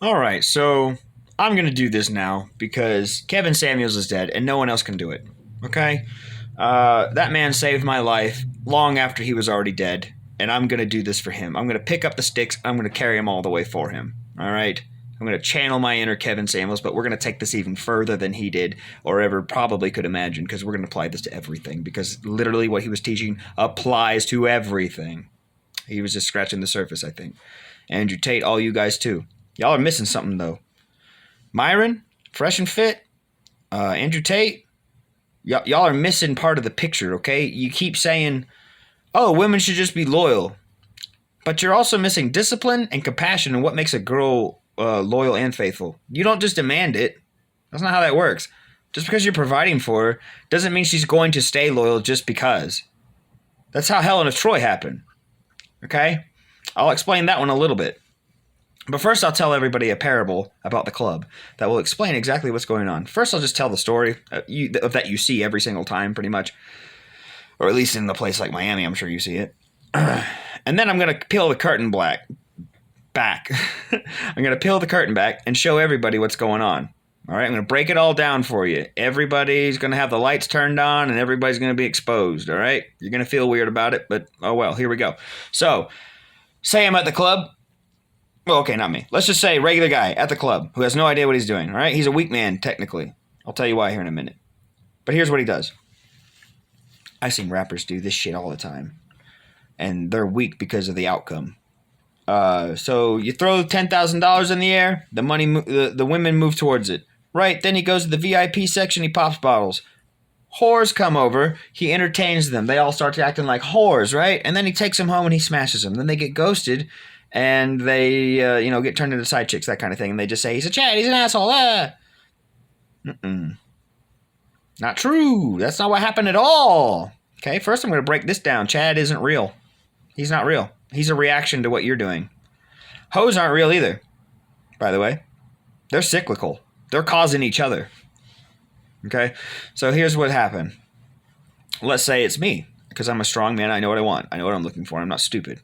All right, so I'm gonna do this now because Kevin Samuels is dead and no one else can do it. Okay, that man saved my life long after he was already dead, and I'm gonna do this for him. I'm gonna pick up the sticks. I'm gonna carry him all the way for him. All right. I'm going to channel my inner Kevin Samuels, but we're going to take this even further than he did or ever probably could imagine because we're going to apply this to everything because literally what he was teaching applies to everything. He was just scratching the surface, I think. Andrew Tate, all you guys too. Y'all are missing something, though. Myron, fresh and fit. Andrew Tate, y'all are missing part of the picture, okay? You keep saying, oh, women should just be loyal. But you're also missing discipline and compassion and what makes a girl loyal and faithful. You don't just demand it. That's not how that works. Just because you're providing for her doesn't mean she's going to stay loyal just because. That's how Helen of Troy happened. Okay? I'll explain that one a little bit. But first I'll tell everybody a parable about the club that will explain exactly what's going on. First I'll just tell the story that you see every single time pretty much. Or at least in a place like Miami, I'm sure you see it. And then I'm going to peel the curtain back. I'm going to peel the curtain back and show everybody what's going on. All right, I'm going to break it all down for you. Everybody's going to have the lights turned on and everybody's going to be exposed, all right? You're going to feel weird about it, but oh well, here we go. So, say I'm at the club. Well, okay, not me. Let's just say regular guy at the club who has no idea what he's doing, all right? He's a weak man, technically. I'll tell you why here in a minute. But here's what he does. I've seen rappers do this shit all the time. And they're weak because of the outcome. So you throw $10,000 in the air, the women move towards it. Right, then he goes to the VIP section, he pops bottles. Whores come over, he entertains them. They all start acting like whores, right? And then he takes them home and he smashes them. Then they get ghosted and they, get turned into side chicks, that kind of thing. And they just say, he's a Chad, he's an asshole. Not true. That's not what happened at all. Okay, first I'm going to break this down. Chad isn't real. He's not real. He's a reaction to what you're doing. Hoes aren't real either, by the way. They're cyclical. They're causing each other. Okay? So here's what happened. Let's say it's me, because I'm a strong man. I know what I want. I know what I'm looking for. I'm not stupid.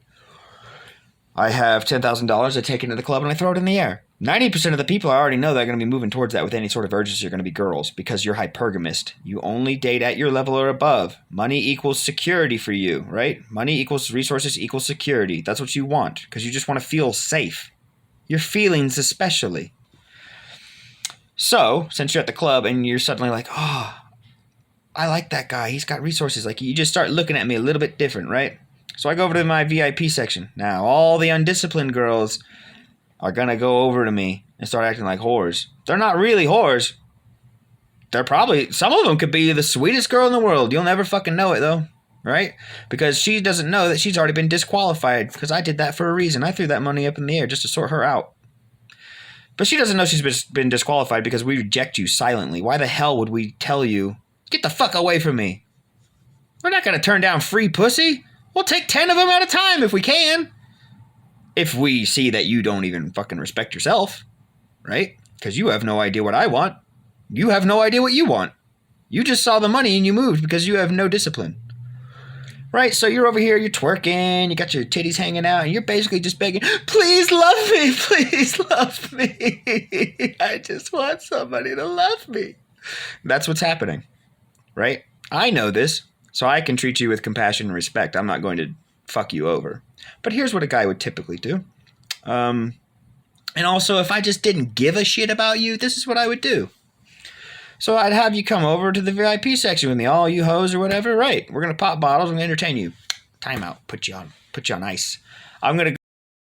I have $10,000. I take it to the club and I throw it in the air. 90% of the people I already know that are going to be moving towards that with any sort of urgency are going to be girls because you're hypergamist. You only date at your level or above. Money equals security for you, right? Money equals resources equals security. That's what you want because you just want to feel safe. Your feelings especially. So, since you're at the club and you're suddenly like, oh, I like that guy. He's got resources. Like you just start looking at me a little bit different, right? So I go over to my VIP section. Now, all the undisciplined girls are going to go over to me and start acting like whores. They're not really whores. They're probably, some of them could be the sweetest girl in the world. You'll never fucking know it though, right? Because she doesn't know that she's already been disqualified because I did that for a reason. I threw that money up in the air just to sort her out. But she doesn't know she's been disqualified because we reject you silently. Why the hell would we tell you, get the fuck away from me? We're not going to turn down free pussy. We'll take 10 of them at a time if we can. If we see that you don't even fucking respect yourself, right? Because you have no idea what I want. You have no idea what you want. You just saw the money and you moved because you have no discipline. Right? So you're over here, you're twerking, you got your titties hanging out, and you're basically just begging, please love me, please love me. I just want somebody to love me. That's what's happening, right? I know this, so I can treat you with compassion and respect. I'm not going to fuck you over. But here's what a guy would typically do. And also, if I just didn't give a shit about you, this is what I would do. So I'd have you come over to the VIP section with me, all you hoes or whatever. Right, we're going to pop bottles. I'm going to entertain you. Time out. Put you on ice. I'm going to